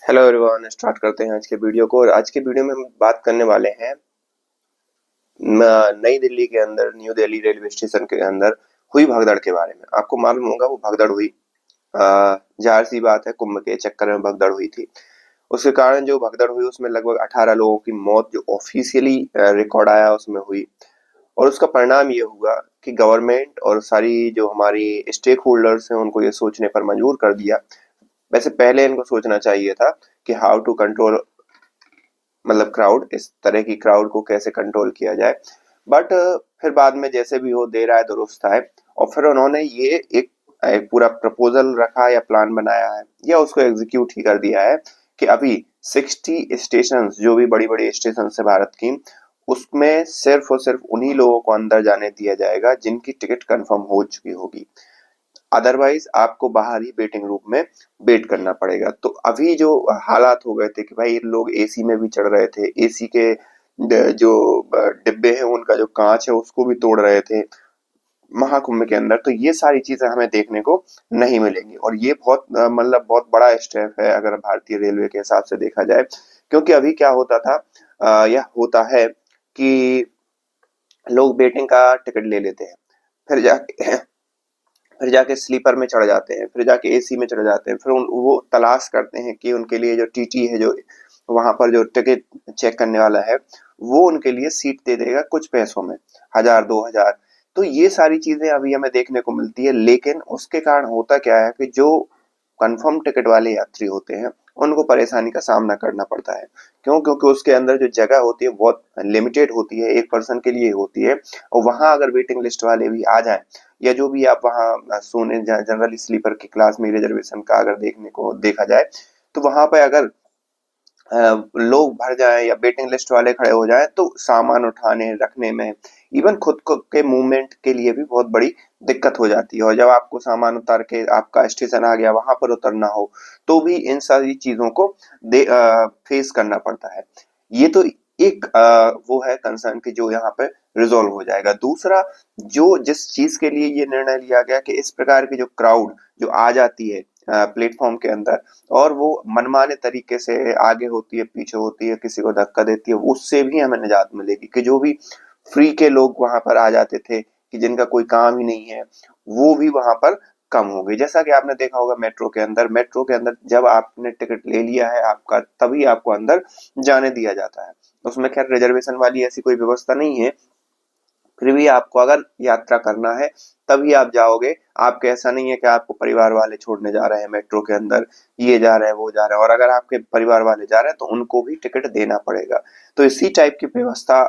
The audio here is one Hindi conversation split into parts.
हेलो एवरीवन, स्टार्ट करते हैं आज के वीडियो को। और आज के वीडियो में हम बात करने वाले हैं नई दिल्ली के अंदर, न्यू दिल्ली रेलवे स्टेशन के अंदर हुई भगदड़ के बारे में। आपको मालूम होगा वो भगदड़ हुई, जाहिर सी बात है, कुंभ के चक्कर में भगदड़ हुई थी। उसके कारण जो भगदड़ हुई उसमें लगभग 18 लोगों की मौत जो ऑफिशियली रिकॉर्ड आया उसमें हुई। और उसका परिणाम ये हुआ कि गवर्नमेंट और सारी जो हमारी स्टेक होल्डर्स हैं उनको ये सोचने पर मजबूर कर दिया। वैसे पहले इनको सोचना चाहिए था कि हाउ टू कंट्रोल, मतलब क्राउड, इस तरह की क्राउड को कैसे कंट्रोल किया जाए। बट फिर बाद में जैसे भी हो, देर आए दुरुस्त आए। और फिर उन्होंने ये एक पूरा प्रपोजल रखा या प्लान बनाया है या उसको एग्जीक्यूट ही कर दिया है कि अभी 60 स्टेशन, जो भी बड़ी बड़ी स्टेशन है भारत की, उसमें सिर्फ और सिर्फ उन्हीं लोगों को अंदर जाने दिया जाएगा जिनकी टिकट कंफर्म हो चुकी होगी। अदरवाइज आपको बाहर ही वेटिंग रूम में वेट करना पड़ेगा। तो अभी जो हालात हो गए थे कि भाई लोग एसी में भी चढ़ रहे थे, एसी के जो डिब्बे हैं उनका जो कांच है उसको भी तोड़ रहे थे महाकुंभ के अंदर। तो ये सारी चीजें हमें देखने को नहीं मिलेंगी और ये बहुत मतलब बहुत बड़ा स्टेप है अगर भारतीय रेलवे के हिसाब से देखा जाए। क्योंकि अभी क्या होता था, यह होता है कि लोग वेटिंग का टिकट ले लेते हैं, फिर जाके फिर जाके स्लीपर में चढ़ जाते हैं, फिर जाके एसी में चढ़ जाते हैं, फिर वो तलाश करते हैं कि उनके लिए जो टीटी है, जो वहां पर जो टिकट चेक करने वाला है, वो उनके लिए सीट दे देगा कुछ पैसों में, 1000 2000। तो ये सारी चीजें अभी हमें देखने को मिलती है। लेकिन उसके कारण होता क्या है कि जो कंफर्म टिकट वाले यात्री होते हैं उनको परेशानी का सामना करना पड़ता है। क्यों? क्योंकि उसके अंदर जो जगह होती है बहुत लिमिटेड होती है, एक पर्सन के लिए होती है। और वहां अगर वेटिंग लिस्ट वाले भी आ जाएं या जो भी आप वहाँ सोने जनरली स्लीपर की क्लास में रिजर्वेशन का अगर देखने को देखा जाए, तो वहां पे अगर लोग भर जाएं या वेटिंग लिस्ट वाले खड़े हो जाएं तो सामान उठाने रखने में, इवन खुद को के मूवमेंट के लिए भी बहुत बड़ी दिक्कत हो जाती है। और जब आपको सामान उतार के आपका स्टेशन आ गया वहां पर उतरना हो तो भी इन सारी चीजों को फेस करना पड़ता है। ये तो एक वो है कंसर्न कि जो यहाँ पे रिजॉल्व हो जाएगा। दूसरा, जो जिस चीज के लिए ये निर्णय लिया गया कि इस प्रकार की जो क्राउड जो आ जाती है प्लेटफॉर्म के अंदर और वो मनमाने तरीके से आगे होती है, पीछे होती है, किसी को धक्का देती है, उससे भी हमें निजात मिलेगी। कि जो भी फ्री के लोग वहां पर आ जाते थे कि जिनका कोई काम ही नहीं है, वो भी वहां पर कम हो गई। जैसा कि आपने देखा होगा मेट्रो के अंदर जब आपने टिकट ले लिया है आपका, तभी आपको अंदर जाने दिया जाता है। उसमें खैर रिजर्वेशन वाली ऐसी कोई व्यवस्था नहीं है, फिर भी आपको अगर यात्रा करना है तभी आप जाओगे। आपके ऐसा नहीं है कि आपको परिवार वाले छोड़ने जा रहे हैं मेट्रो के अंदर, ये जा रहे हैं वो जा रहे हैं, और अगर आपके परिवार वाले जा रहे हैं तो उनको भी टिकट देना पड़ेगा। तो इसी टाइप की व्यवस्था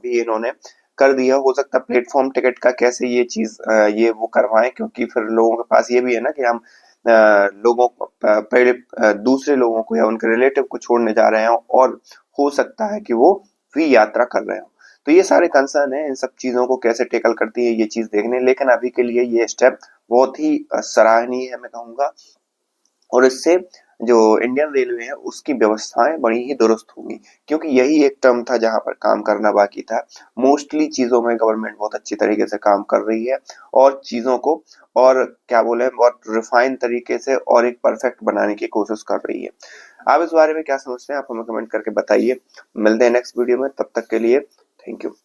भी इन्होंने कर दिया। हो सकता है प्लेटफॉर्म टिकट का कैसे ये चीज ये वो करवाएं, क्योंकि फिर लोगों के पास ये भी है ना कि हम लोगों को पहले दूसरे लोगों को या उनके रिलेटिव को छोड़ने जा रहे हैं और हो सकता है कि वो भी यात्रा कर रहे हो। तो ये सारे कंसर्न है, इन सब चीजों को कैसे टेकल करती है ये चीज देखने। लेकिन अभी के लिए ये स्टेप बहुत ही सराहनीय है मैं कहूंगा। और इससे जो इंडियन रेलवे है उसकी व्यवस्थाएं बड़ी ही दुरुस्त होंगी, क्योंकि यही एक टर्म था जहां पर काम करना बाकी था। मोस्टली चीजों में गवर्नमेंट बहुत अच्छी तरीके से काम कर रही है और चीजों को, और क्या बोले, बहुत रिफाइन तरीके से और एक परफेक्ट बनाने की कोशिश कर रही है। आप इस बारे में क्या समझते हैं? आप हमें कमेंट करके बताइए। मिलते हैं नेक्स्ट वीडियो में, तब तक के लिए थैंक यू।